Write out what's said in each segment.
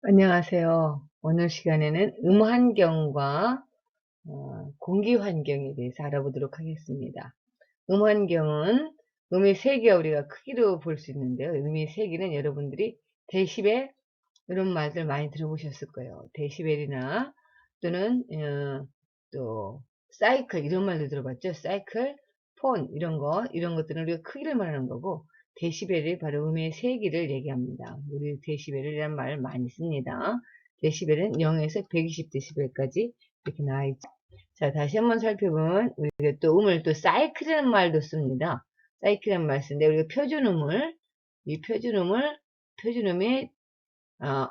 안녕하세요. 오늘 시간에는 환경과 공기 환경에 대해서 알아보도록 하겠습니다. 환경은 음의 세기와 우리가 크기로 볼 수 있는데요. 음의 세기는 여러분들이 데시벨 이런 말들 많이 들어보셨을 거예요. 데시벨이나 또는 또 사이클 이런 말도 들어봤죠. 사이클, 폰 이런 것들은 우리가 크기를 말하는 거고, 데시벨이 바로 음의 세기를 얘기합니다. 우리 데시벨이라는 말 많이 씁니다. 데시벨은 0에서 120 데시벨까지 이렇게 나와 있죠. 자, 다시 한번 살펴보면 우리가 또 음을 또 사이클이라는 말도 씁니다. 사이클이라는 말 쓰는데, 우리가 이 표준음이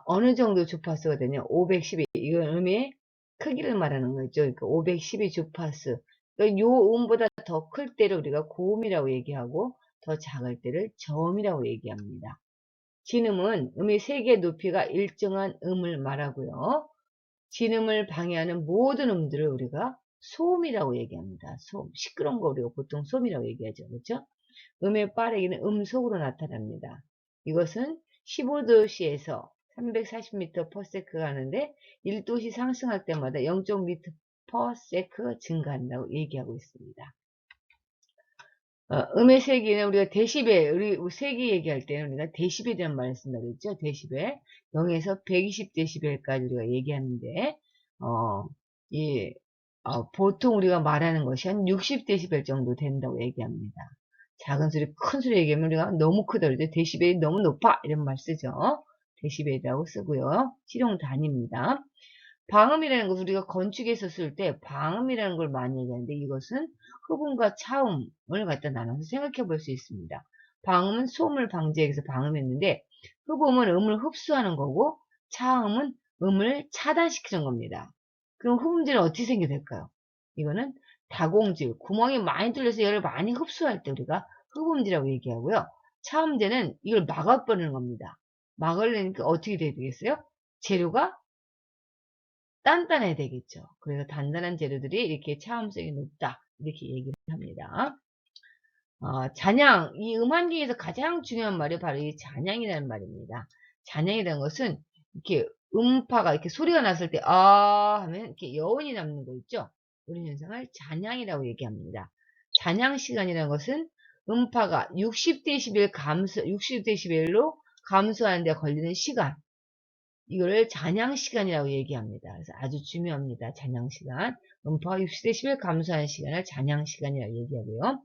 어느 정도 주파수거든요. 512. 이건 음의 크기를 말하는 거죠. 그러니까 512 주파수. 그러니까 요 음보다 더 클 때를 우리가 고음이라고 얘기하고, 더 작을 때를 저음이라고 얘기합니다. 진음은 음의 세개 높이가 일정한 음을 말하고요. 진음을 방해하는 모든 음들을 우리가 소음이라고 얘기합니다. 소음. 시끄러운 거 우리가 보통 소음이라고 얘기하죠. 그렇죠? 음의 빠르기는 음속으로 나타납니다. 이것은 15도씨에서 340m/s가 가는데 1도씨 상승할 때마다 0.m/s 증가한다고 얘기하고 있습니다. 음의 세기는 우리가 데시벨, 우리 세기 얘기할 때는 우리가 데시벨이라는 말을 쓴다고 그랬죠. 데시벨. 0에서 120 데시벨까지 우리가 얘기하는데, 어, 이, 보통 우리가 말하는 것이 한 60 데시벨 정도 된다고 얘기합니다. 작은 소리, 큰 소리 얘기하면 우리가 너무 크다 그러죠. 데시벨이 너무 높아. 이런 말 쓰죠. 데시벨이라고 쓰고요. 실용 단위입니다. 방음이라는 것은 우리가 건축에서 쓸 때 방음이라는 걸 많이 얘기하는데, 이것은 흡음과 차음을 갖다 나눠서 생각해 볼 수 있습니다. 방음은 소음을 방지하기 위해서 방음했는데, 흡음은 음을 흡수하는 거고, 차음은 음을 차단시키는 겁니다. 그럼 흡음재는 어떻게 생겨 될까요? 이거는 다공질, 구멍이 많이 뚫려서 열을 많이 흡수할 때 우리가 흡음재라고 얘기하고요. 차음재는 이걸 막아버리는 겁니다. 막으려니까 어떻게 돼야 되겠어요? 재료가 단단해야 되겠죠. 그래서 단단한 재료들이 이렇게 차음성이 높다. 이렇게 얘기를 합니다. 잔향. 이 음환기에서 가장 중요한 말이 바로 이 잔향이라는 말입니다. 잔향이라는 것은 이렇게 음파가 이렇게 소리가 났을 때, 하면 이렇게 여운이 남는 거 있죠? 이런 현상을 잔향이라고 얘기합니다. 잔향 시간이라는 것은 음파가 60dB로 감소하는 데 걸리는 시간. 이거를 잔향시간이라고 얘기합니다. 그래서 아주 중요합니다. 잔향시간. 음파가 60dB 감소하는 시간을 잔향시간이라고 얘기하고요.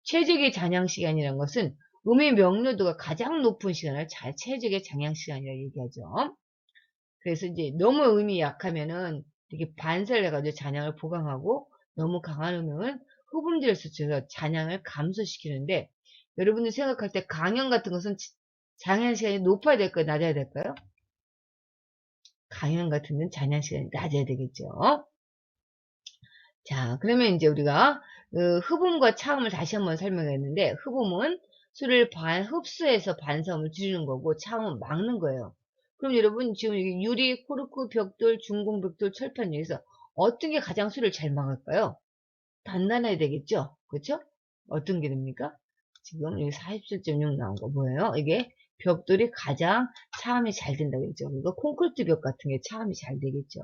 최적의 잔향시간이라는 것은 음의 명료도가 가장 높은 시간을 최적의 잔향시간이라고 얘기하죠. 그래서 이제 너무 음이 약하면은 이렇게 반사를 해가지고 잔향을 보강하고, 너무 강한 음은 흡음재를 수치해서 잔향을 감소시키는데, 여러분들 생각할 때 강연 같은 것은 잔향시간이 높아야 될까요? 낮아야 될까요? 강연 같은 데는 잔향 시간이 낮아야 되겠죠. 자, 그러면 이제 우리가 흡음과 차음을 다시 한번 설명했는데, 흡음은 술을 흡수해서 반사음을 줄이는 거고, 차음은 막는 거예요. 그럼 여러분 지금 여기 유리, 코르크, 벽돌, 중공, 벽돌, 철판 중에서 어떤 게 가장 술을 잘 막을까요? 단단해야 되겠죠? 그렇죠? 어떤 게 됩니까? 지금 여기 47.6 나온 거 뭐예요? 이게 벽돌이 가장 차음이 잘 된다고 했죠. 그리고 콘크리트 벽 같은 게 차음이 잘 되겠죠.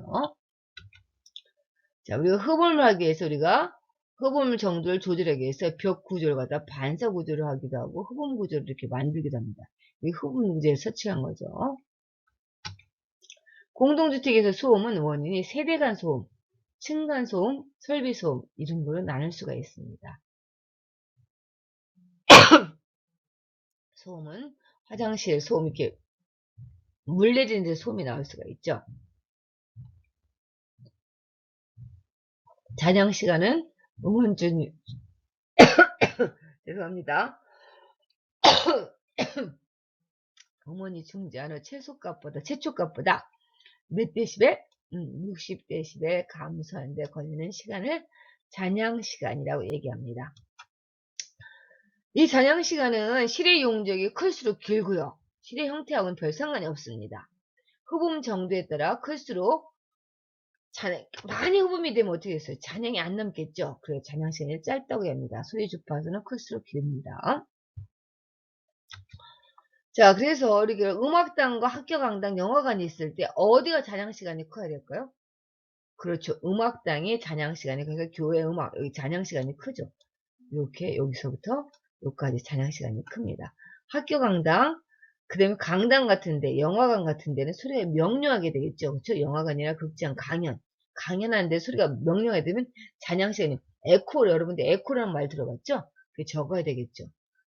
자, 우리가 흡음을 하기 위해서 우리가 흡음 정도를 조절하기 위해서 벽 구조를 갖다 반사 구조를 하기도 하고, 흡음 구조를 이렇게 만들기도 합니다. 이 흡음 구조에 설치한 거죠. 공동주택에서 소음은 원인이 세대 간 소음, 층간 소음, 설비 소음 이런 걸로 나눌 수가 있습니다. 소음은 화장실 소음, 이렇게 물 내리는 데 소음이 나올 수가 있죠. 잔향 시간은 음원준 죄송합니다. 음원이 중지하는 최초값보다 몇 데시벨? 60 데시벨 감소하는 데 걸리는 시간을 잔향 시간이라고 얘기합니다. 이 잔향 시간은 실의 용적이 클수록 길고요. 실의 형태하고는 별 상관이 없습니다. 흡음 정도에 따라 클수록 많이 흡음이 되면 어떻게 됐어요? 잔향이 안 남겠죠? 그래서 잔향 시간이 짧다고 합니다. 소리 주파수는 클수록 깁니다. 자, 그래서 이렇게 음악당과 학교 강당, 영화관이 있을 때 어디가 잔향 시간이 커야 될까요? 그렇죠. 음악당이 잔향 시간이, 그러니까 교회 음악, 여기 잔향 시간이 크죠. 요렇게 여기서부터 요까지 잔향 시간이 큽니다. 학교 강당, 그다음에 강당 같은 데, 영화관 같은 데는 소리가 명료하게 되겠죠. 그렇죠? 영화관이나 극장, 강연하는데 소리가 명료하게 되면 잔향 시간이 에코, 여러분들 에코라는 말 들어봤죠? 그게 적어야 되겠죠.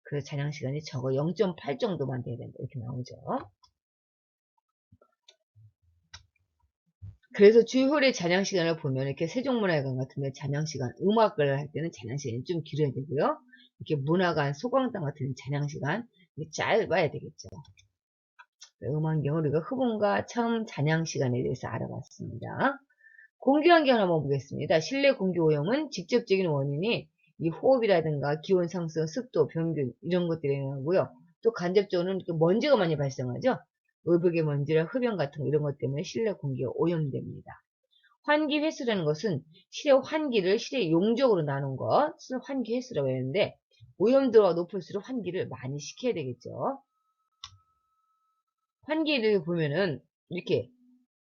그래서 잔향 시간이 적어 0.8 정도만 돼야 된다. 이렇게 나오죠. 그래서 주요홀의 잔향 시간을 보면 이렇게 세종문화회관 같은 데 잔향 시간, 음악을 할 때는 잔향 시간이 좀 길어야 되고요. 이렇게 문화관, 소광당 같은 데는 잔향 시간 짧아야 되겠죠. 음악경을 우리가 흡음과 첨 잔향 시간에 대해서 알아봤습니다. 공기환경 한번 보겠습니다. 실내 공기 오염은 직접적인 원인이 이 호흡이라든가 기온 상승, 습도, 병균 이런 것들이 나오고요. 또 간접적으로는 이렇게 먼지가 많이 발생하죠. 의복의 먼지나 흡연 같은 거 이런 것 때문에 실내 공기가 오염됩니다. 환기 횟수라는 것은 실의 환기를 실의 용적으로 나눈 것을 환기 횟수라고 하는데 오염도가 높을수록 환기를 많이 시켜야 되겠죠. 환기를 보면은 이렇게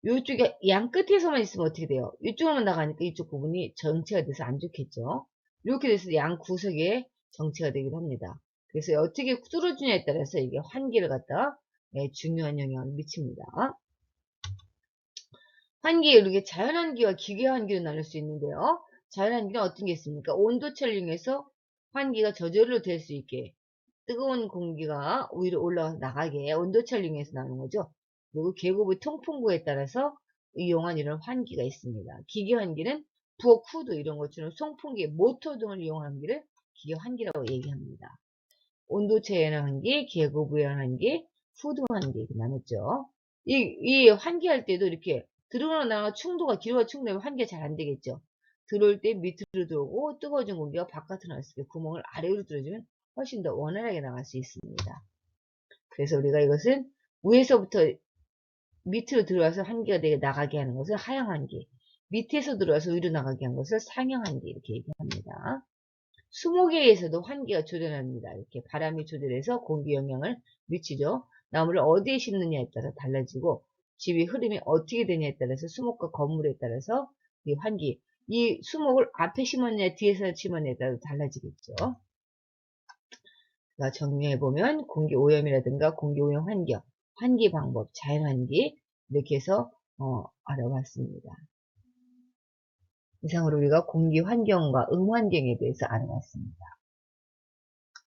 요쪽에 양 끝에서만 있으면 어떻게 돼요? 이쪽으로만 나가니까 이쪽 부분이 정체가 돼서 안 좋겠죠. 이렇게 돼서 양 구석에 정체가 되기도 합니다. 그래서 어떻게 뚫어주냐에 따라서 이게 환기를 갖다 중요한 영향을 미칩니다. 환기, 이렇게 자연환기와 기계환기로 나눌 수 있는데요. 자연환기는 어떤 게 있습니까? 온도차를 이용해서 환기가 저절로 될 수 있게 뜨거운 공기가 위로 올라가서 나가게 온도차를 이용해서 나오는 거죠. 그리고 계급의 통풍구에 따라서 이용한 이런 환기가 있습니다. 기계환기는 부엌 후드 이런 것처럼 송풍기, 모터 등을 이용한 환기를 기계환기라고 얘기합니다. 온도차에 의한 환기, 계급에 의한 환기, 후드 환기 이렇게 나눴죠. 이 환기할 때도 이렇게 들어오나 나가 충도가 기로가 충돌하면 환기가 잘 안 되겠죠. 들어올 때 밑으로 들어오고 뜨거워진 공기가 바깥으로 나왔을 때 구멍을 아래로 뚫어주면 훨씬 더 원활하게 나갈 수 있습니다. 그래서 우리가 이것은 위에서부터 밑으로 들어와서 환기가 되게 나가게 하는 것을 하향 환기, 밑에서 들어와서 위로 나가게 하는 것을 상향 환기 이렇게 얘기합니다. 수목에에서도 환기가 조절합니다. 이렇게 바람이 조절해서 공기 영향을 미치죠. 나무를 어디에 심느냐에 따라 달라지고 집의 흐름이 어떻게 되냐에 따라서 수목과 건물에 따라서 이 환기, 이 수목을 앞에 심었냐 뒤에서 심었냐에 따라 달라지겠죠. 정리해보면 공기 오염이라든가 공기 오염 환경, 환기 방법, 자연환기 이렇게 해서 알아봤습니다. 이상으로 우리가 공기 환경과 음환경에 대해서 알아봤습니다.